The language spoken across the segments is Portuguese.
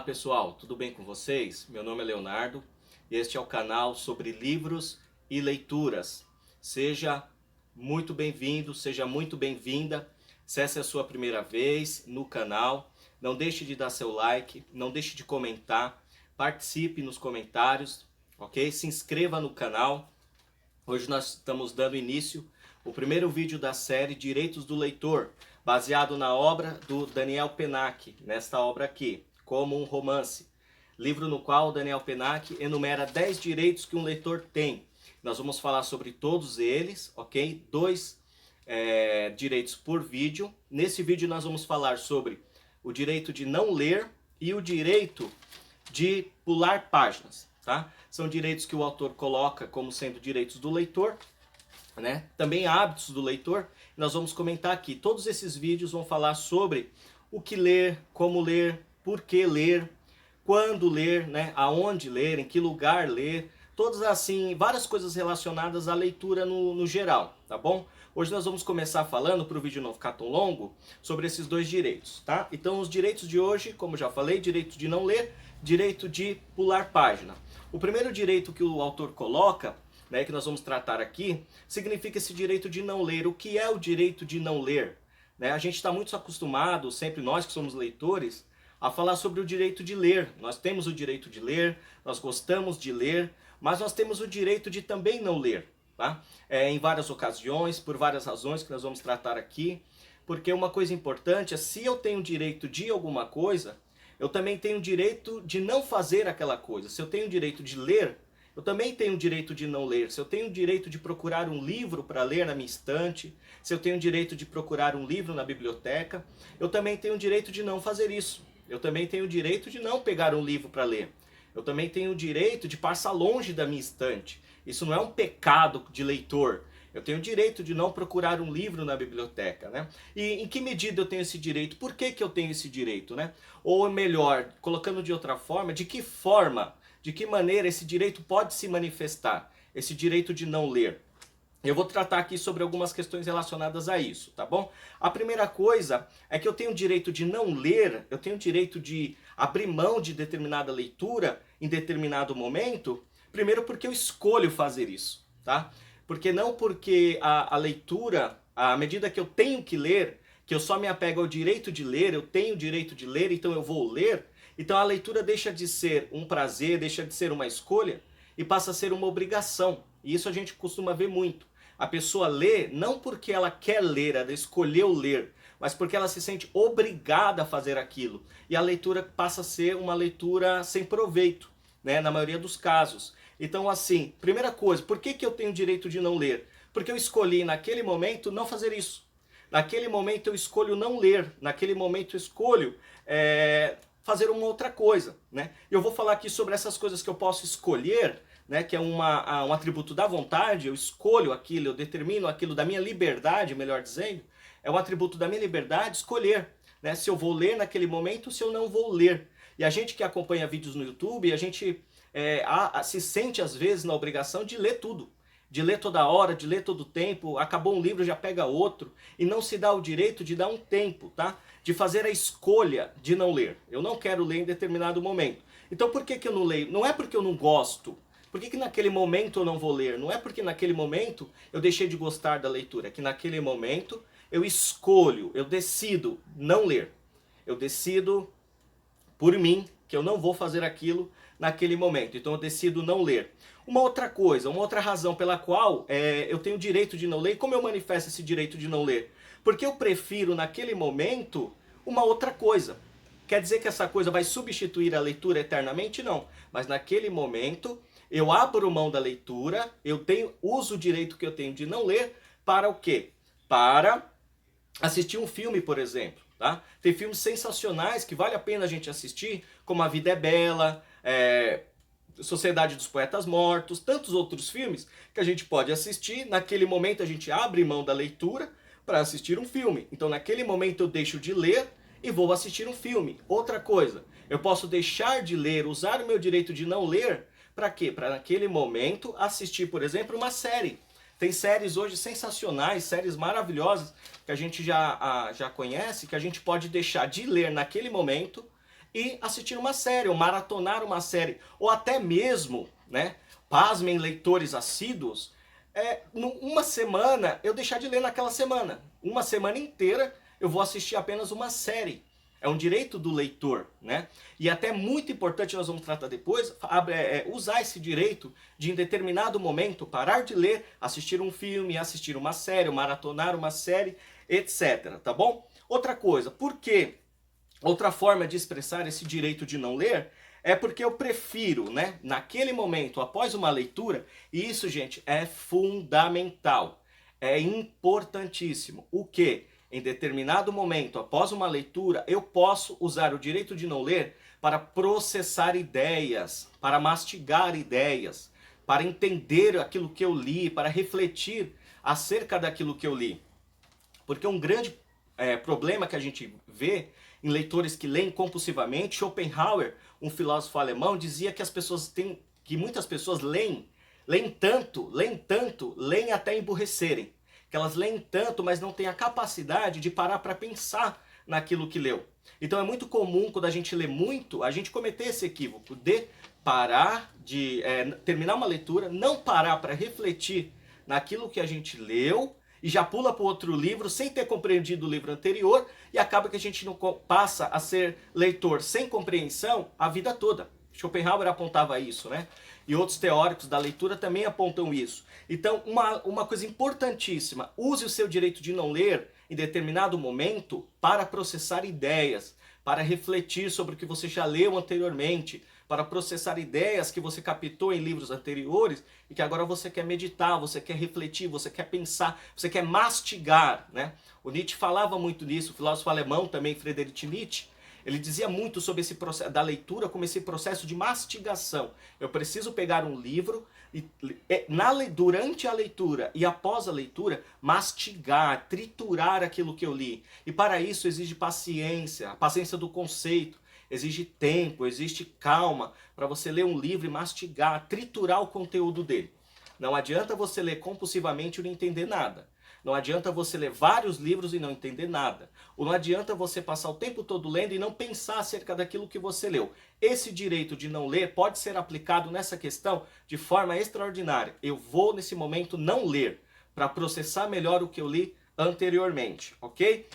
Olá pessoal, tudo bem com vocês? Meu nome é Leonardo e este é o canal sobre livros e leituras. Seja muito bem-vindo, seja muito bem-vinda. Se essa é a sua primeira vez no canal, não deixe de dar seu like, não deixe de comentar, participe nos comentários, ok? Se inscreva no canal. Hoje nós estamos dando início ao primeiro vídeo da série Direitos do Leitor, baseado na obra do Daniel Pennac, nesta obra aqui, Como um Romance, livro no qual Daniel Pennac enumera 10 direitos que um leitor tem. Nós vamos falar sobre todos eles, ok? Dois direitos por vídeo. Nesse vídeo nós vamos falar sobre o direito de não ler e o direito de pular páginas, tá? São direitos que o autor coloca como sendo direitos do leitor, né? Também hábitos do leitor. Nós vamos comentar aqui. Todos esses vídeos vão falar sobre o que ler, como ler, por que ler, quando ler, né? Aonde ler, em que lugar ler, todas assim, várias coisas relacionadas à leitura no geral, tá bom? Hoje nós vamos começar falando, para o vídeo não ficar tão longo, sobre esses dois direitos, tá? Então os direitos de hoje, como já falei, direito de não ler, direito de pular página. O primeiro direito que o autor coloca, né, que nós vamos tratar aqui, significa esse direito de não ler. O que é o direito de não ler? Né? A gente está muito acostumado, sempre nós que somos leitores, a falar sobre o direito de ler. Nós temos o direito de ler, nós gostamos de ler, mas nós temos o direito de também não ler. Tá? Em várias ocasiões, por várias razões que nós vamos tratar aqui, porque uma coisa importante é, se eu tenho direito de alguma coisa, eu também tenho direito de não fazer aquela coisa. Se eu tenho direito de ler, eu também tenho direito de não ler. Se eu tenho direito de procurar um livro para ler na minha estante, se eu tenho direito de procurar um livro na biblioteca, eu também tenho direito de não fazer isso. Eu também tenho direito de não pegar um livro para ler. Eu também tenho direito de passar longe da minha estante. Isso não é um pecado de leitor. Eu tenho o direito de não procurar um livro na biblioteca, né? E em que medida eu tenho esse direito? Por que eu tenho esse direito, né? Ou melhor, colocando de outra forma, de que maneira esse direito pode se manifestar? Esse direito de não ler. Eu vou tratar aqui sobre algumas questões relacionadas a isso, tá bom? A primeira coisa é que eu tenho o direito de não ler, eu tenho o direito de abrir mão de determinada leitura em determinado momento, primeiro porque eu escolho fazer isso, tá? Porque não porque a leitura, à medida que eu tenho que ler, que eu só me apego ao direito de ler, eu tenho o direito de ler, então eu vou ler, então a leitura deixa de ser um prazer, deixa de ser uma escolha e passa a ser uma obrigação. E isso a gente costuma ver muito. A pessoa lê não porque ela quer ler, ela escolheu ler, mas porque ela se sente obrigada a fazer aquilo. E a leitura passa a ser uma leitura sem proveito, né, na maioria dos casos. Então, assim, primeira coisa, por que eu tenho o direito de não ler? Porque eu escolhi naquele momento não fazer isso. Naquele momento eu escolho não ler, naquele momento eu escolho fazer uma outra coisa, né? Eu vou falar aqui sobre essas coisas que eu posso escolher, né, que é um atributo da vontade, eu escolho aquilo, eu determino aquilo da minha liberdade, melhor dizendo, é um atributo da minha liberdade escolher, né, se eu vou ler naquele momento, se eu não vou ler. E a gente que acompanha vídeos no YouTube, a gente se sente às vezes na obrigação de ler tudo, de ler toda hora, de ler todo o tempo, acabou um livro, já pega outro, e não se dá o direito de dar um tempo, tá? De fazer a escolha de não ler. Eu não quero ler em determinado momento. Então por que eu não leio? Não é porque eu não gosto. Por que naquele momento eu não vou ler? Não é porque naquele momento eu deixei de gostar da leitura, é que naquele momento eu escolho, eu decido não ler. Eu decido por mim que eu não vou fazer aquilo naquele momento, então eu decido não ler. Uma outra coisa, uma outra razão pela qual eu tenho o direito de não ler, como eu manifesto esse direito de não ler? Porque eu prefiro naquele momento uma outra coisa. Quer dizer que essa coisa vai substituir a leitura eternamente? Não. Mas naquele momento eu abro mão da leitura, uso o direito que eu tenho de não ler para o quê? Para assistir um filme, por exemplo. Tá? Tem filmes sensacionais que vale a pena a gente assistir, como A Vida é Bela, Sociedade dos Poetas Mortos, tantos outros filmes que a gente pode assistir. Naquele momento a gente abre mão da leitura para assistir um filme. Então naquele momento eu deixo de ler e vou assistir um filme. Outra coisa, eu posso deixar de ler, usar o meu direito de não ler, para quê? Para naquele momento assistir, por exemplo, uma série. Tem séries hoje sensacionais, séries maravilhosas, que a gente já conhece, que a gente pode deixar de ler naquele momento e assistir uma série, ou maratonar uma série, ou até mesmo, né, pasmem leitores assíduos, uma semana eu deixar de ler naquela semana. Uma semana inteira eu vou assistir apenas uma série. É um direito do leitor, né? E até muito importante, nós vamos tratar depois, usar esse direito de em determinado momento parar de ler, assistir um filme, assistir uma série, maratonar uma série, etc, tá bom? Outra coisa, por quê? Outra forma de expressar esse direito de não ler é porque eu prefiro, né, naquele momento, após uma leitura, e isso, gente, é fundamental, é importantíssimo. O quê? Em determinado momento, após uma leitura, eu posso usar o direito de não ler para processar ideias, para mastigar ideias, para entender aquilo que eu li, para refletir acerca daquilo que eu li. Porque um grande problema que a gente vê em leitores que leem compulsivamente, Schopenhauer, um filósofo alemão, dizia que que muitas pessoas leem tanto, leem até emburrecerem. Que elas leem tanto, mas não têm a capacidade de parar para pensar naquilo que leu. Então é muito comum, quando a gente lê muito, a gente cometer esse equívoco de parar, de terminar uma leitura, não parar para refletir naquilo que a gente leu, e já pula para o outro livro sem ter compreendido o livro anterior, e acaba que a gente não passa a ser leitor sem compreensão a vida toda. Schopenhauer apontava isso, né? E outros teóricos da leitura também apontam isso. Então, uma coisa importantíssima, use o seu direito de não ler em determinado momento para processar ideias, para refletir sobre o que você já leu anteriormente, para processar ideias que você captou em livros anteriores e que agora você quer meditar, você quer refletir, você quer pensar, você quer mastigar, né? O Nietzsche falava muito nisso, o filósofo alemão também, Friedrich Nietzsche, ele dizia muito sobre esse processo da leitura como esse processo de mastigação. Eu preciso pegar um livro e durante a leitura e após a leitura, mastigar, triturar aquilo que eu li. E para isso exige paciência, a paciência do conceito, exige tempo, existe calma para você ler um livro e mastigar, triturar o conteúdo dele. Não adianta você ler compulsivamente e não entender nada. Não adianta você ler vários livros e não entender nada. Ou não adianta você passar o tempo todo lendo e não pensar acerca daquilo que você leu. Esse direito de não ler pode ser aplicado nessa questão de forma extraordinária. Eu vou, nesse momento, não ler para processar melhor o que eu li anteriormente, ok?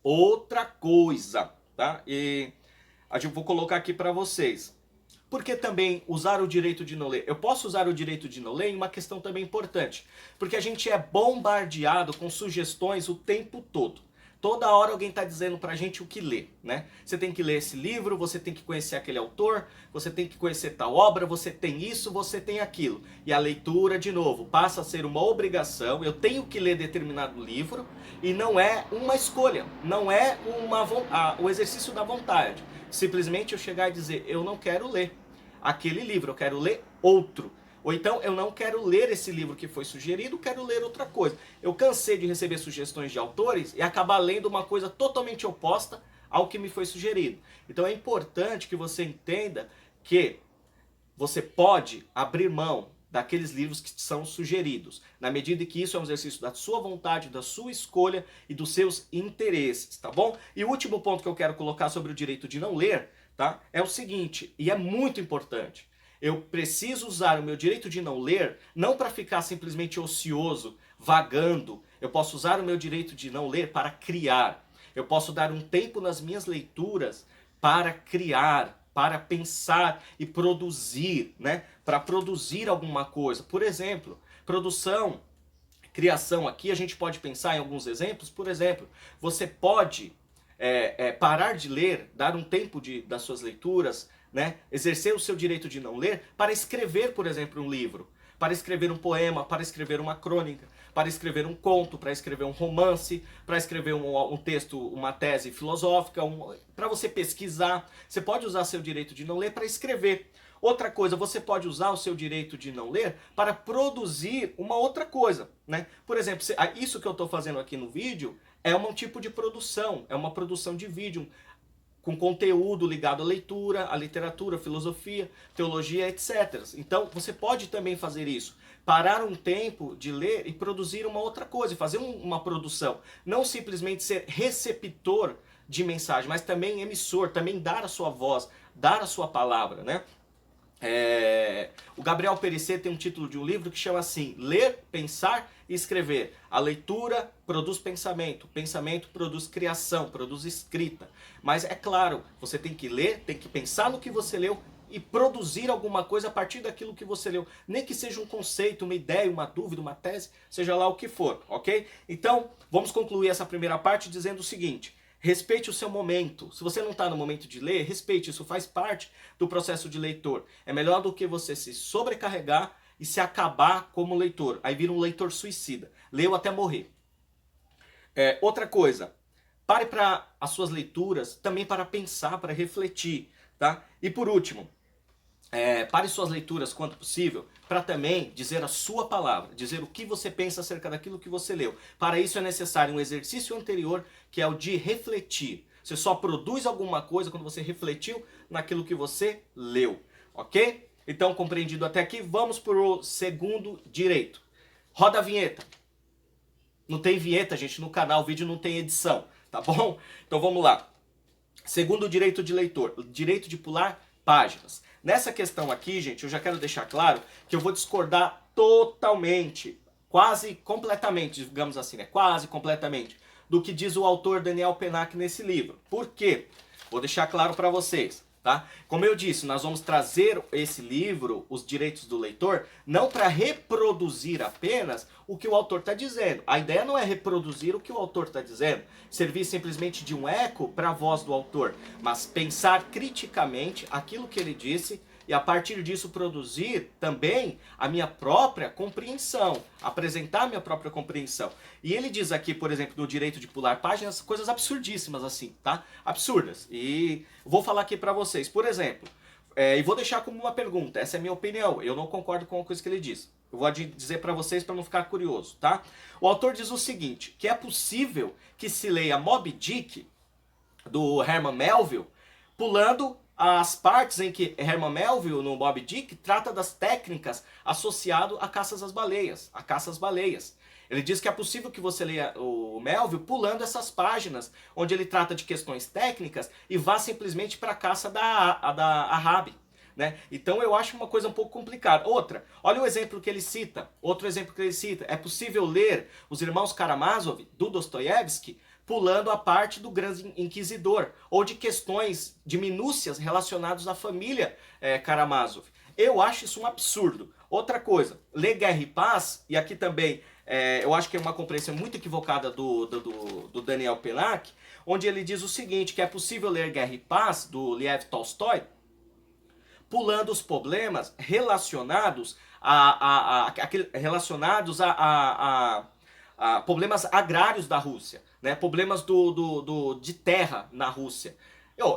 Outra coisa, tá? E eu vou colocar aqui para vocês. Por que também usar o direito de não ler? Eu posso usar o direito de não ler em uma questão também importante. Porque a gente é bombardeado com sugestões o tempo todo. Toda hora alguém está dizendo pra gente o que ler, né? Você tem que ler esse livro, você tem que conhecer aquele autor, você tem que conhecer tal obra, você tem isso, você tem aquilo. E a leitura, de novo, passa a ser uma obrigação. Eu tenho que ler determinado livro e não é uma escolha, não é o exercício da vontade. Simplesmente eu chegar e dizer, eu não quero ler aquele livro, eu quero ler outro. Ou então, eu não quero ler esse livro que foi sugerido, quero ler outra coisa. Eu cansei de receber sugestões de autores e acabar lendo uma coisa totalmente oposta ao que me foi sugerido. Então é importante que você entenda que você pode abrir mão daqueles livros que são sugeridos, na medida em que isso é um exercício da sua vontade, da sua escolha e dos seus interesses, tá bom? E o último ponto que eu quero colocar sobre o direito de não ler, tá? É o seguinte, e é muito importante. Eu preciso usar o meu direito de não ler, não para ficar simplesmente ocioso, vagando. Eu posso usar o meu direito de não ler para criar. Eu posso dar um tempo nas minhas leituras para criar, para pensar e produzir, né? Para produzir alguma coisa. Por exemplo, produção, criação aqui, a gente pode pensar em alguns exemplos. Por exemplo, você pode parar de ler, dar um tempo das suas leituras, né? Exercer o seu direito de não ler para escrever, por exemplo, um livro, para escrever um poema, para escrever uma crônica, para escrever um conto, para escrever um romance, para escrever um texto, uma tese filosófica, para você pesquisar. Você pode usar seu direito de não ler para escrever. Outra coisa, você pode usar o seu direito de não ler para produzir uma outra coisa, né? Por exemplo, isso que eu estou fazendo aqui no vídeo é um tipo de produção, é uma produção de vídeo, com conteúdo ligado à leitura, à literatura, filosofia, teologia, etc. Então, você pode também fazer isso. Parar um tempo de ler e produzir uma outra coisa, fazer uma produção. Não simplesmente ser receptor de mensagem, mas também emissor, também dar a sua voz, dar a sua palavra, né? O Gabriel Perisset tem um título de um livro que chama assim: Ler, Pensar e Escrever. A leitura produz pensamento, pensamento produz criação, produz escrita. Mas é claro, você tem que ler, tem que pensar no que você leu e produzir alguma coisa a partir daquilo que você leu. Nem que seja um conceito, uma ideia, uma dúvida, uma tese, seja lá o que for, ok? Então, vamos concluir essa primeira parte dizendo o seguinte: respeite o seu momento. Se você não está no momento de ler, respeite, isso faz parte do processo de leitor. É melhor do que você se sobrecarregar e se acabar como leitor. Aí vira um leitor suicida. Leu até morrer. Outra coisa, pare para as suas leituras também para pensar, para refletir, tá? E por último, pare suas leituras quanto possível para também dizer a sua palavra, dizer o que você pensa acerca daquilo que você leu. Para isso é necessário um exercício anterior, que é o de refletir. Você só produz alguma coisa quando você refletiu naquilo que você leu, ok? Então, compreendido até aqui, vamos para o segundo direito. Roda a vinheta. Não tem vinheta, gente, no canal, o vídeo não tem edição, tá bom? Então vamos lá. Segundo direito de leitor, direito de pular páginas. Nessa questão aqui, gente, eu já quero deixar claro que eu vou discordar totalmente, quase completamente, digamos assim, né? Quase completamente, do que diz o autor Daniel Pennack nesse livro. Por quê? Vou deixar claro para vocês, tá? Como eu disse, nós vamos trazer esse livro, Os Direitos do Leitor, não para reproduzir apenas o que o autor está dizendo. A ideia não é reproduzir o que o autor está dizendo, servir simplesmente de um eco para a voz do autor, mas pensar criticamente aquilo que ele disse e a partir disso produzir também a minha própria compreensão, apresentar a minha própria compreensão. E ele diz aqui, por exemplo, no direito de pular páginas, coisas absurdíssimas assim, tá? Absurdas. E vou falar aqui para vocês, por exemplo, e vou deixar como uma pergunta, essa é a minha opinião, eu não concordo com a coisa que ele diz. Eu vou dizer para vocês para não ficar curioso, tá? O autor diz o seguinte, que é possível que se leia Moby Dick, do Herman Melville, pulando as partes em que Herman Melville, no Moby Dick, trata das técnicas associadas a caças às baleias, a caça às baleias. Ele diz que é possível que você leia o Melville pulando essas páginas, onde ele trata de questões técnicas e vá simplesmente para a caça da Ahab. Né? Então eu acho uma coisa um pouco complicada. Outra, olha o exemplo que ele cita. Outro exemplo que ele cita. É possível ler Os Irmãos Karamazov, do Dostoiévski, pulando a parte do Grande Inquisidor, ou de questões, de minúcias relacionadas à família Karamazov. Eu acho isso um absurdo. Outra coisa, ler Guerra e Paz, e aqui também eu acho que é uma compreensão muito equivocada do Daniel Pennack, onde ele diz o seguinte, que é possível ler Guerra e Paz, do Lev Tolstói, pulando os problemas relacionados a problemas agrários da Rússia, né? Problemas de terra na Rússia.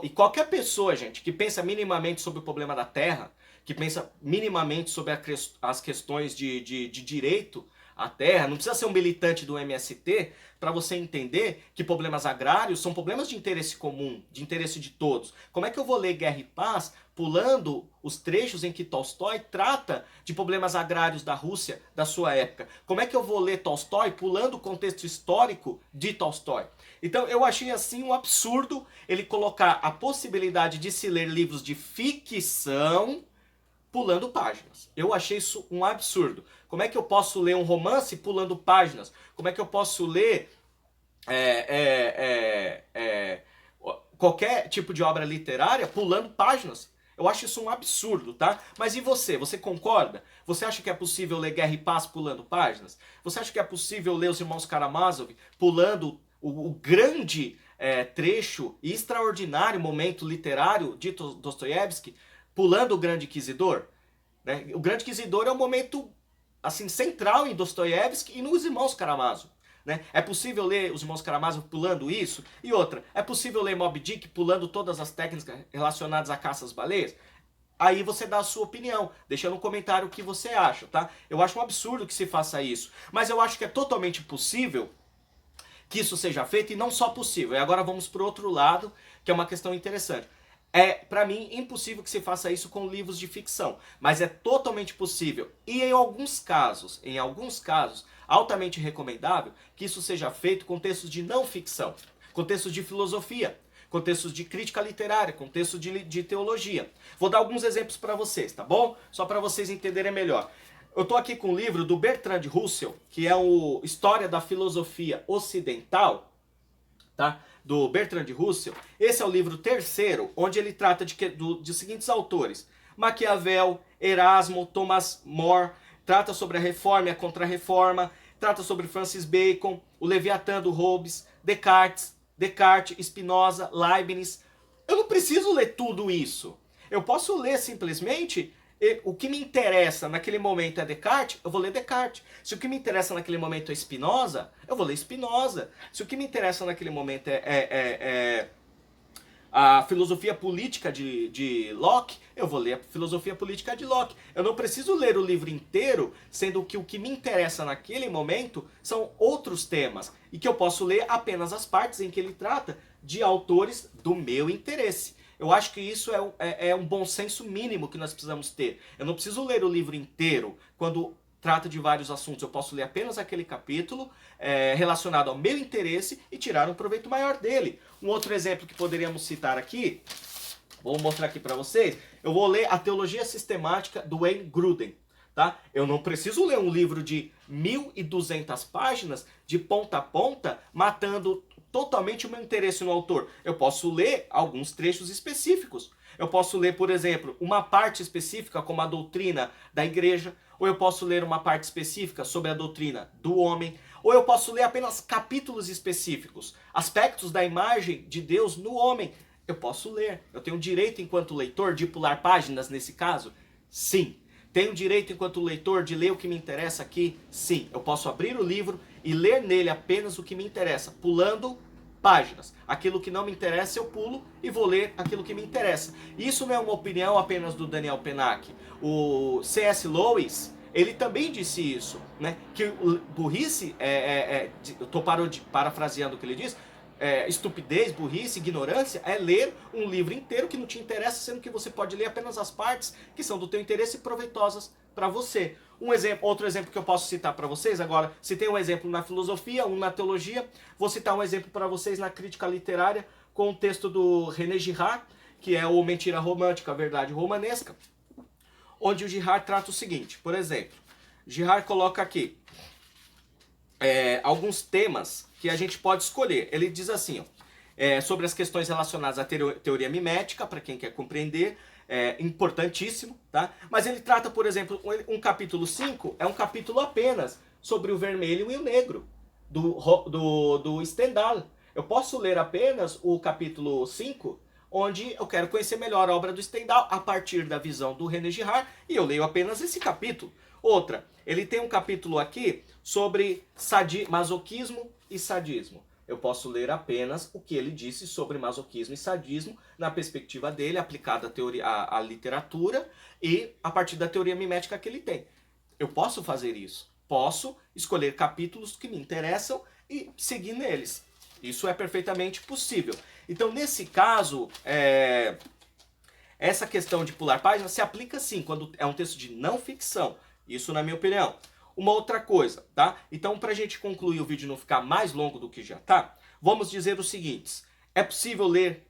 E qualquer pessoa, gente, que pensa minimamente sobre o problema da terra, que pensa minimamente sobre as questões de direito à terra, não precisa ser um militante do MST para você entender que problemas agrários são problemas de interesse comum, de interesse de todos. Como é que eu vou ler Guerra e Paz pulando os trechos em que Tolstói trata de problemas agrários da Rússia da sua época? Como é que eu vou ler Tolstói pulando o contexto histórico de Tolstói? Então eu achei assim um absurdo ele colocar a possibilidade de se ler livros de ficção pulando páginas. Eu achei isso um absurdo. Como é que eu posso ler um romance pulando páginas? Como é que eu posso ler qualquer tipo de obra literária pulando páginas? Eu acho isso um absurdo, tá? Mas e você? Você concorda? Você acha que é possível ler Guerra e Paz pulando páginas? Você acha que é possível ler Os Irmãos Karamazov pulando o grande trecho e extraordinário momento literário de Dostoiévski, pulando o Grande Inquisidor? Né? O Grande Inquisidor é um momento assim, central em Dostoiévski e nos Irmãos Karamazov. Né? É possível ler Os Irmãos Karamazov pulando isso? E outra, é possível ler Moby Dick pulando todas as técnicas relacionadas à caça às baleias? Aí você dá a sua opinião, deixa no comentário o que você acha, tá? Eu acho um absurdo que se faça isso, mas eu acho que é totalmente possível que isso seja feito, e não só possível. E agora vamos para o outro lado, que é uma questão interessante. É, para mim, impossível que se faça isso com livros de ficção, mas é totalmente possível, e em alguns casos, altamente recomendável que isso seja feito com textos de não ficção. contextos de filosofia, contextos de crítica literária, contextos de teologia. Vou dar alguns exemplos para vocês, tá bom? Só para vocês entenderem melhor. Eu estou aqui com um livro do Bertrand Russell, que é o História da Filosofia Ocidental, tá? Do Bertrand Russell. Esse é o livro terceiro, onde ele trata de seguintes autores: Maquiavel, Erasmo, Thomas More, trata sobre a Reforma e a Contra-Reforma, trata sobre Francis Bacon, o Leviatã do Hobbes, Descartes, Spinoza, Leibniz. Eu não preciso ler tudo isso. Eu posso ler simplesmente o que me interessa naquele momento é Descartes, eu vou ler Descartes. Se o que me interessa naquele momento é Spinoza, eu vou ler Spinoza. Se o que me interessa naquele momento é a filosofia política de Locke, eu vou ler a filosofia política de Locke. Eu não preciso ler o livro inteiro, sendo que o que me interessa naquele momento são outros temas, e que eu posso ler apenas as partes em que ele trata de autores do meu interesse. Eu acho que isso é um bom senso mínimo que nós precisamos ter. Eu não preciso ler o livro inteiro quando trata de vários assuntos. Eu posso ler apenas aquele capítulo relacionado ao meu interesse e tirar um proveito maior dele. Um outro exemplo que poderíamos citar aqui, vou mostrar aqui para vocês, eu vou ler a Teologia Sistemática do Wayne Grudem. Tá? Eu não preciso ler um livro de 1.200 páginas de ponta a ponta, matando totalmente o meu interesse no autor. Eu posso ler alguns trechos específicos. Eu posso ler, por exemplo, uma parte específica como a doutrina da igreja, ou eu posso ler uma parte específica sobre a doutrina do homem, ou eu posso ler apenas capítulos específicos, aspectos da imagem de Deus no homem. Eu posso ler. Eu tenho direito, enquanto leitor, de pular páginas nesse caso? Sim. Tenho direito, enquanto leitor, de ler o que me interessa aqui? Sim. Eu posso abrir o livro e ler nele apenas o que me interessa, pulando páginas. Aquilo que não me interessa eu pulo e vou ler aquilo que me interessa. Isso não é uma opinião apenas do Daniel Pennack. O C.S. Lewis, ele também disse isso, né? Que burrice, eu estou parafraseando o que ele diz, estupidez, burrice, ignorância é ler um livro inteiro que não te interessa, sendo que você pode ler apenas as partes que são do teu interesse e proveitosas para você. Outro exemplo que eu posso citar para vocês, agora, citei um exemplo na filosofia, um na teologia, vou citar um exemplo para vocês na crítica literária, com o texto do René Girard, que é o Mentira Romântica, a Verdade Romanesca, onde o Girard trata o seguinte, por exemplo, Girard coloca aqui alguns temas que a gente pode escolher. Ele diz assim, ó, sobre as questões relacionadas à teoria mimética, para quem quer compreender, importantíssimo, tá? Mas ele trata, por exemplo, um capítulo 5, é um capítulo apenas sobre o vermelho e o negro, do Stendhal. Eu posso ler apenas o capítulo 5, onde eu quero conhecer melhor a obra do Stendhal a partir da visão do René Girard, e eu leio apenas esse capítulo. Outra, ele tem um capítulo aqui sobre masoquismo e sadismo. Eu posso ler apenas o que ele disse sobre masoquismo e sadismo na perspectiva dele, aplicada à literatura e a partir da teoria mimética que ele tem. Eu posso fazer isso. Posso escolher capítulos que me interessam e seguir neles. Isso é perfeitamente possível. Então, nesse caso, essa questão de pular páginas se aplica sim quando é um texto de não ficção. Isso na minha opinião. Uma outra coisa, tá? Então, para a gente concluir o vídeo e não ficar mais longo do que já tá, vamos dizer o seguinte: é possível ler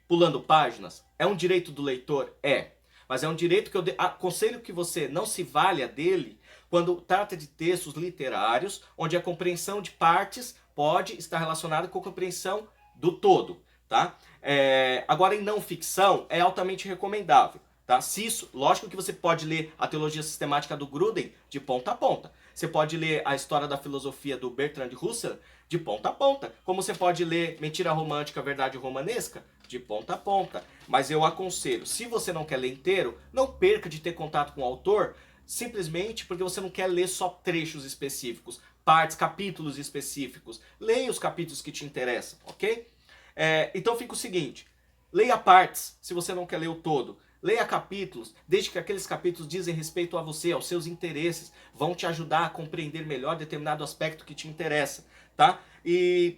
pulando páginas? É um direito do leitor? É. Mas é um direito que eu aconselho que você não se valha dele quando trata de textos literários, onde a compreensão de partes pode estar relacionada com a compreensão do todo, tá? Agora, em não ficção, é altamente recomendável. Tá? Se isso, lógico que você pode ler a Teologia Sistemática do Grudem de ponta a ponta. Você pode ler a História da Filosofia do Bertrand Russell de ponta a ponta. Como você pode ler Mentira Romântica, Verdade Romanesca de ponta a ponta. Mas eu aconselho, se você não quer ler inteiro, não perca de ter contato com o autor, simplesmente porque você não quer ler só trechos específicos, partes, capítulos específicos. Leia os capítulos que te interessam, ok? Então fica o seguinte, leia partes se você não quer ler o todo. Leia capítulos, desde que aqueles capítulos dizem respeito a você, aos seus interesses, vão te ajudar a compreender melhor determinado aspecto que te interessa, tá? E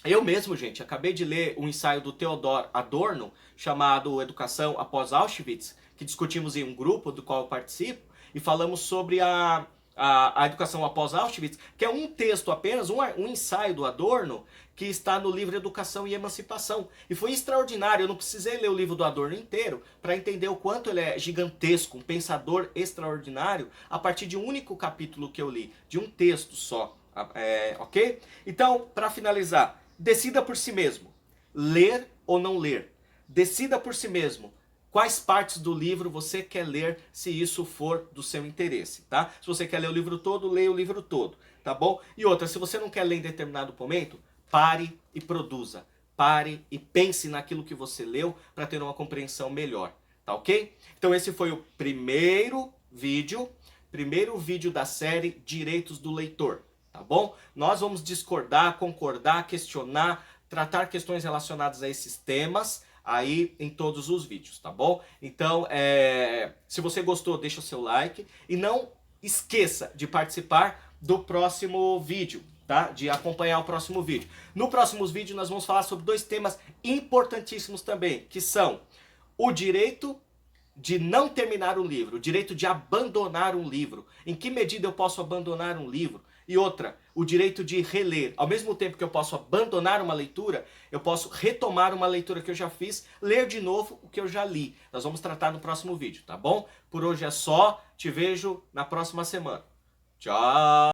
eu mesmo, gente, acabei de ler um ensaio do Theodor Adorno, chamado Educação após Auschwitz, que discutimos em um grupo do qual eu participo, e falamos sobre a Educação Após Auschwitz, que é um texto apenas, um ensaio do Adorno, que está no livro Educação e Emancipação. E foi extraordinário, eu não precisei ler o livro do Adorno inteiro para entender o quanto ele é gigantesco, um pensador extraordinário, a partir de um único capítulo que eu li, de um texto só. Ok? Então, para finalizar, decida por si mesmo, ler ou não ler. Decida por si mesmo quais partes do livro você quer ler, se isso for do seu interesse, tá? Se você quer ler o livro todo, leia o livro todo, tá bom? E outra, se você não quer ler em determinado momento, pare e produza. Pare e pense naquilo que você leu para ter uma compreensão melhor, tá ok? Então esse foi o primeiro vídeo da série Direitos do Leitor, tá bom? Nós vamos discordar, concordar, questionar, tratar questões relacionadas a esses temas aí em todos os vídeos, tá bom? Então, se você gostou, deixa o seu like e não esqueça de participar do próximo vídeo, tá? De acompanhar o próximo vídeo. No próximo vídeo nós vamos falar sobre dois temas importantíssimos também, que são o direito de não terminar um livro, o direito de abandonar um livro. Em que medida eu posso abandonar um livro? E outra, o direito de reler. Ao mesmo tempo que eu posso abandonar uma leitura, eu posso retomar uma leitura que eu já fiz, ler de novo o que eu já li. Nós vamos tratar no próximo vídeo, tá bom? Por hoje é só. Te vejo na próxima semana. Tchau!